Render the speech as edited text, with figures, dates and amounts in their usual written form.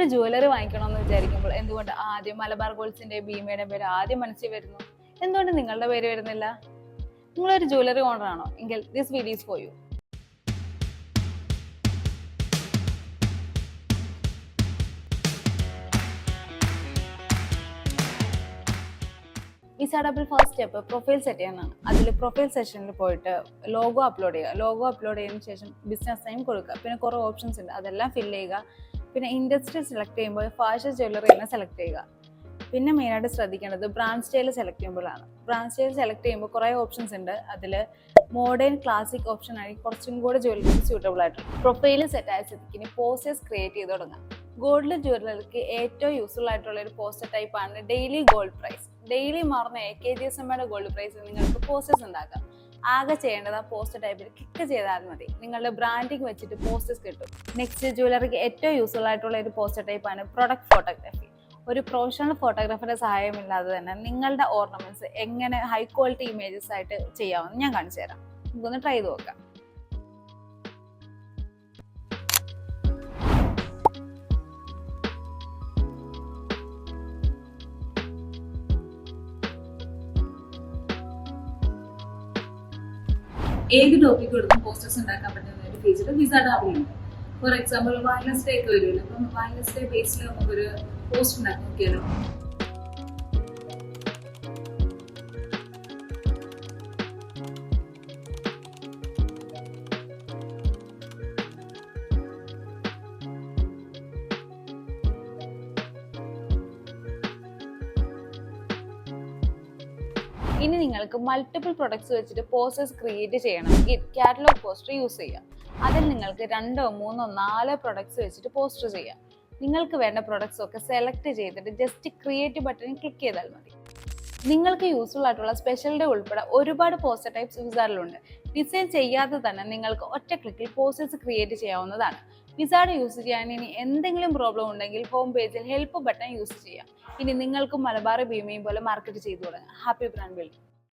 ഒരു ജ്വല്ലറി വാങ്ങിക്കണമെന്ന് വിചാരിക്കുമ്പോൾ എന്തുകൊണ്ട് ആദ്യം മലബാർ ഗോൾഡ്സിന്റെ ഭീമയുടെ പേര് ആദ്യം മനസ്സിൽ വരുന്നു? എന്തുകൊണ്ട് നിങ്ങളുടെ പേര് വരുന്നില്ല? നിങ്ങളൊരു ജ്വല്ലറി ഓണർ ആണോ എങ്കിൽ this video is for you. വിസാഡബിൾ ഫസ്റ്റ് സ്റ്റെപ്പ് പ്രൊഫൈൽ സെറ്റ് ചെയ്യാനാണ്. അതിൽ പ്രൊഫൈൽ സെഷനിൽ പോയിട്ട് ലോഗോ അപ്ലോഡ് ചെയ്യുക. ലോഗോ അപ്ലോഡ് ചെയ്തതിനു ശേഷം ബിസിനസ് നെയിം കൊടുക്കുക. പിന്നെ കുറേ ഓപ്ഷൻസ് ഉണ്ട്, അതെല്ലാം ഫില്ല് ചെയ്യുക. പിന്നെ ഇൻഡസ്ട്രി സെലക്ട് ചെയ്യുമ്പോൾ ഫാഷൻ ജ്വല്ലറി തന്നെ സെലക്ട് ചെയ്യുക. പിന്നെ മെയിനായിട്ട് ശ്രദ്ധിക്കേണ്ടത് ബ്രാൻഡ് സ്റ്റൈൽ സെലക്ട് ചെയ്യുമ്പോഴാണ്. ബ്രാൻഡ് സ്റ്റൈൽ സെലക്ട് ചെയ്യുമ്പോൾ കുറേ ഓപ്ഷൻസ് ഉണ്ട്. അതിൽ മോഡേൺ ക്ലാസിക് ഓപ്ഷൻ ആയി കുറച്ചും കൂടെ ജ്വല്ലറി സ്യൂട്ടബിൾ ആയിട്ടുണ്ട്. പ്രൊഫൈൽ സെറ്റ് ആയ സ്ഥിതിക്ക് പോസ്റ്റേഴ്സ് ക്രിയേറ്റ് ചെയ്ത് തുടങ്ങാം. ഗോൾഡ് ജ്വല്ലറിക്ക് ഏറ്റവും യൂസ്ഫുൾ ആയിട്ടുള്ള ഒരു പോസ്റ്റർ ടൈപ്പാണ് ഡെയിലി ഗോൾഡ് പ്രൈസ്. ഡെയിലി മാറുന്ന AKGSMയുടെ ഗോൾഡ് പ്രൈസിൽ നിങ്ങൾക്ക് പോസ്റ്റേഴ്സ് ഉണ്ടാക്കാം. ആകെ ചെയ്യേണ്ടത് ആ പോസ്റ്റർ ടൈപ്പിൽ ക്ലിക്ക് ചെയ്താൽ മതി. നിങ്ങളുടെ ബ്രാൻഡിങ് വെച്ചിട്ട് പോസ്റ്റേഴ്സ് കിട്ടും. നെക്സ്റ്റ്, ജ്വല്ലറിക്ക് ഏറ്റവും യൂസ്ഫുൾ ആയിട്ടുള്ള ഒരു പോസ്റ്റർ ടൈപ്പാണ് പ്രൊഡക്റ്റ് ഫോട്ടോഗ്രാഫി. ഒരു പ്രൊഫഷണൽ ഫോട്ടോഗ്രാഫറുടെ സഹായമില്ലാതെ തന്നെ നിങ്ങളുടെ ഓർണമെന്റ്സ് എങ്ങനെ ഹൈ ക്വാളിറ്റി ഇമേജസ് ആയിട്ട് ചെയ്യാമെന്ന് ഞാൻ കാണിച്ചു തരാം. നമുക്കൊന്ന് ട്രൈ ചെയ്ത് നോക്കാം. ഏത് ടോപ്പിക് കൊടുത്തും പോസ്റ്റേഴ്സ് ഉണ്ടാക്കാൻ പറ്റുന്ന ഒരു ഫീച്ചർ വിസാഡ് ആപ്പിലുണ്ട്. ഫോർ എക്സാമ്പിൾ വയലൻസ് ഡേ ഒക്കെ വരുമല്ലോ. അപ്പം വയലൻസ് ഡേ ബേസിൽ നമുക്കൊരു പോസ്റ്റ് ഉണ്ടാക്കി നോക്കിയാലോ. ഇനി നിങ്ങൾക്ക് മൾട്ടിപ്പിൾ പ്രൊഡക്ട്സ് വെച്ചിട്ട് പോസ്റ്റേഴ്സ് ക്രിയേറ്റ് ചെയ്യണമെങ്കിൽ കാറ്റലോഗ് പോസ്റ്റർ യൂസ് ചെയ്യാം. അതിൽ നിങ്ങൾക്ക് 2, 3, 4 പ്രൊഡക്ട്സ് വെച്ചിട്ട് പോസ്റ്റർ ചെയ്യാം. നിങ്ങൾക്ക് വേണ്ട പ്രൊഡക്ട്സ് ഒക്കെ സെലക്ട് ചെയ്തിട്ട് ജസ്റ്റ് ക്രിയേറ്റ് ബട്ടണിൽ ക്ലിക്ക് ചെയ്താൽ മതി. നിങ്ങൾക്ക് യൂസ്ഫുൾ ആയിട്ടുള്ള സ്പെഷ്യൽ ഡേ ഉൾപ്പെടെ ഒരുപാട് പോസ്റ്റർ ടൈപ്സ് വിസാഡിലുണ്ട്. ഡിസൈൻ ചെയ്യാതെ തന്നെ നിങ്ങൾക്ക് ഒറ്റ ക്ലിക്കിൽ പോസ്റ്റേഴ്സ് ക്രിയേറ്റ് ചെയ്യാവുന്നതാണ്. വിസാഡ് യൂസ് ചെയ്യാൻ ഇനി എന്തെങ്കിലും പ്രോബ്ലം ഉണ്ടെങ്കിൽ ഹോം പേജിൽ ഹെൽപ്പ് ബട്ടൺ യൂസ് ചെയ്യാം. ഇനി നിങ്ങൾക്കും മലബാർ ഭീമയും പോലെ മാർക്കറ്റ് ചെയ്തു തുടങ്ങാം. Happy brand building.